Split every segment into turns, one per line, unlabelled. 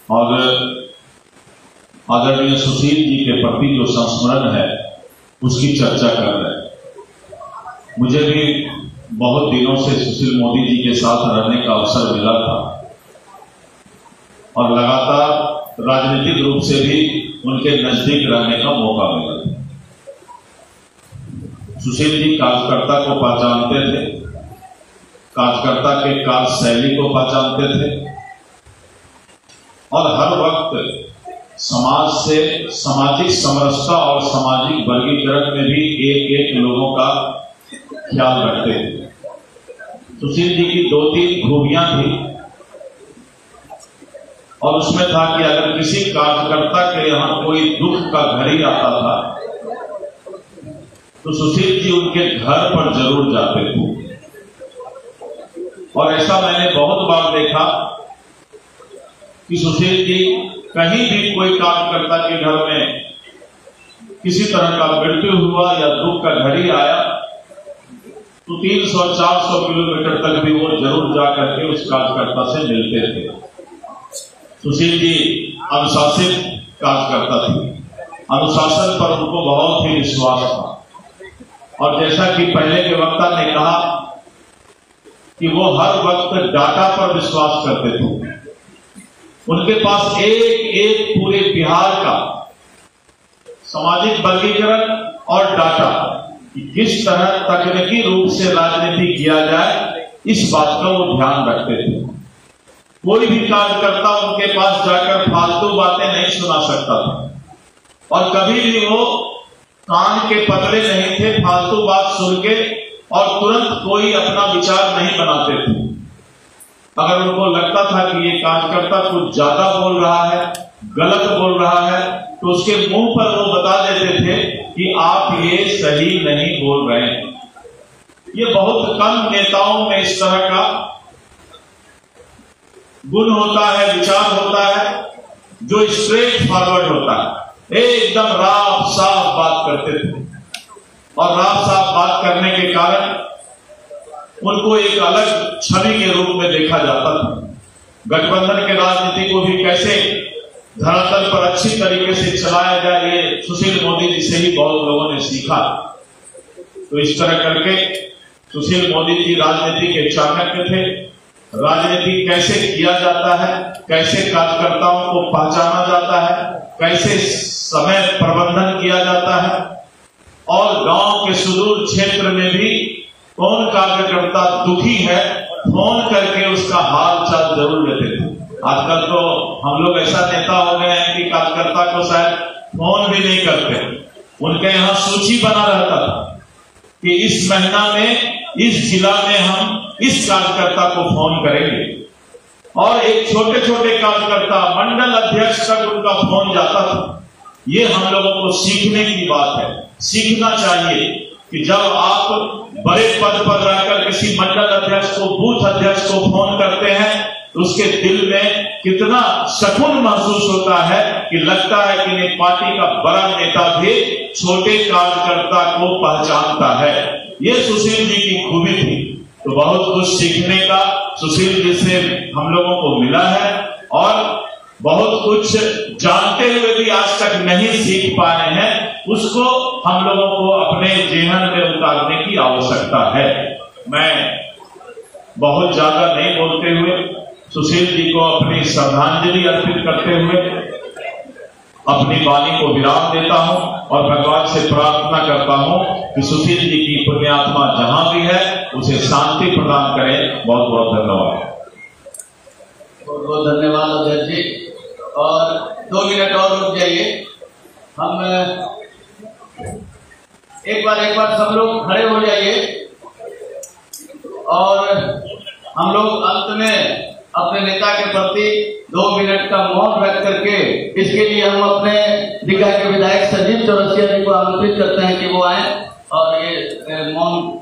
और आदरणीय सुशील जी के प्रति जो संस्मरण है उसकी चर्चा कर रहे हैं। मुझे भी बहुत दिनों से सुशील मोदी जी के साथ रहने का अवसर मिला था और लगातार राजनीतिक रूप से भी उनके नजदीक रहने का मौका मिला था। सुशील जी कार्यकर्ता को पहचानते थे, कार्यकर्ता के कार्य शैली को पहचानते थे और हर वक्त समाज से सामाजिक समरसता और सामाजिक वर्गीकरण में भी एक एक लोगों का ख्याल रखते थे। सुशील जी की 2-3 खूबियां थी और उसमें था कि अगर किसी कार्यकर्ता के यहां कोई दुख का घड़ी आता था तो सुशील जी उनके घर पर जरूर जाते थे। और ऐसा मैंने बहुत बार देखा कि सुशील जी कहीं भी कोई कार्यकर्ता के घर में किसी तरह का मृत्यु हुआ या दुख का घड़ी आया तो 300-400 किलोमीटर तक भी वो जरूर जाकर के उस कार्यकर्ता से मिलते थे। सुशील जी अनुशासित कार्यकर्ता थे, अनुशासन पर उनको बहुत ही विश्वास था और जैसा कि पहले के वक्ता ने कहा कि वो हर वक्त डाटा पर विश्वास करते थे। उनके पास एक एक पूरे बिहार का सामाजिक वर्गीकरण और डाटा कि किस तरह तकनीकी रूप से राजनीति किया जाए, इस बात का वो ध्यान रखते थे। कोई भी कार्यकर्ता उनके पास जाकर फालतू बातें नहीं सुना सकता था और कभी भी वो कान के पतले नहीं थे फालतू बात सुन के और तुरंत कोई अपना विचार नहीं बनाते थे। अगर उनको लगता था कि ये कार्यकर्ता कुछ ज्यादा बोल रहा है, गलत बोल रहा है, तो उसके मुंह पर वो बता देते थे कि आप ये सही नहीं बोल रहे हैं। ये बहुत कम नेताओं में इस तरह का गुण होता है, विचार होता है जो स्ट्रेट फॉरवर्ड होता है, एकदम राफ साफ बात करते थे और राफ साफ बात करने के कारण उनको एक अलग छवि के रूप में देखा जाता था। गठबंधन के राजनीति को भी कैसे धरातल पर अच्छी तरीके से चलाया जाए, ये सुशील मोदी जी से ही बहुत लोगों ने सीखा। तो इस तरह करके सुशील मोदी जी राजनीति के चाणक्य थे। राजनीति कैसे किया जाता है, कैसे कार्यकर्ताओं को पहचाना जाता है, कैसे समय प्रबंधन किया जाता है और गांव के सुदूर क्षेत्र में भी कौन कार्यकर्ता दुखी है, फोन करके उसका हाल चाल जरूर लेते थे। आजकल तो हम लोग ऐसा नेता हो गए हैं कि कार्यकर्ता को शायद फोन भी नहीं करते। उनके यहाँ सूची बना रहता था कि इस महीना में इस जिला में हम इस कार्यकर्ता को फोन करेंगे और एक छोटे छोटे कार्यकर्ता मंडल अध्यक्ष तक उनका फोन जाता था। ये हम लोगों को सीखने की बात है, सीखना चाहिए कि जब आप बड़े पद पर रहकर किसी मंडल अध्यक्ष को, बूथ अध्यक्ष को फोन करते हैं तो उसके दिल में कितना सुकून महसूस होता है कि लगता है कि पार्टी का बड़ा नेता भी छोटे कार्यकर्ता को पहचानता है। ये सुशील जी की खूबी थी। तो बहुत कुछ सीखने का सुशील जी से हम लोगों को मिला है और बहुत कुछ जानते हुए भी आज तक नहीं सीख पाए हैं, उसको हम लोगों को अपने जीवन में उतारने की आवश्यकता है। मैं बहुत ज्यादा नहीं बोलते हुए सुशील जी को अपनी श्रद्धांजलि अर्पित करते हुए अपनी वाणी को विराम देता हूं और भगवान से प्रार्थना करता हूं कि सुशील जी की पुण्यात्मा जहां भी है उसे शांति प्रदान करें। बहुत बहुत धन्यवाद।
बहुत बहुत धन्यवाद अध्यक्ष जी। और 2 मिनट और रुक जाइए। हम एक बार सब लोग खड़े हो जाइए और हम लोग अंत में अपने नेता के प्रति 2 मिनट का मौन रख करके, इसके लिए हम अपने दीघा के विधायक संजीव चौरसिया जी को आमंत्रित करते हैं कि वो आए और ये मौन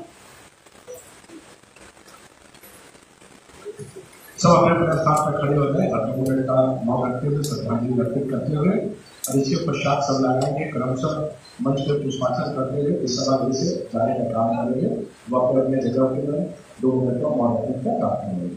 सब अपने स्थान पर खड़े हो जाए, अपने मिनट का मौन रखते हुए श्रद्धांजलि अर्पित करते हुए और इसके पश्चात सब लगाएंगे क्रमशः मंच पर पुष्पार्चन करते हुए इस सभा से जाने का काम करेंगे। वो अपने जगह के 2 मिनट का मौन रखने का काम करेंगे।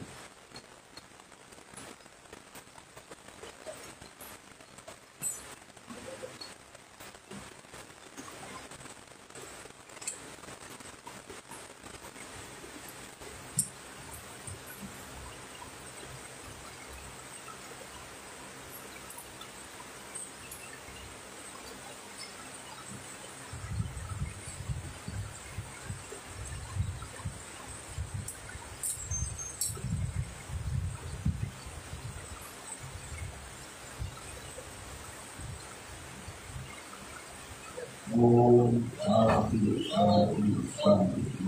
ओम शांति शांति शांति।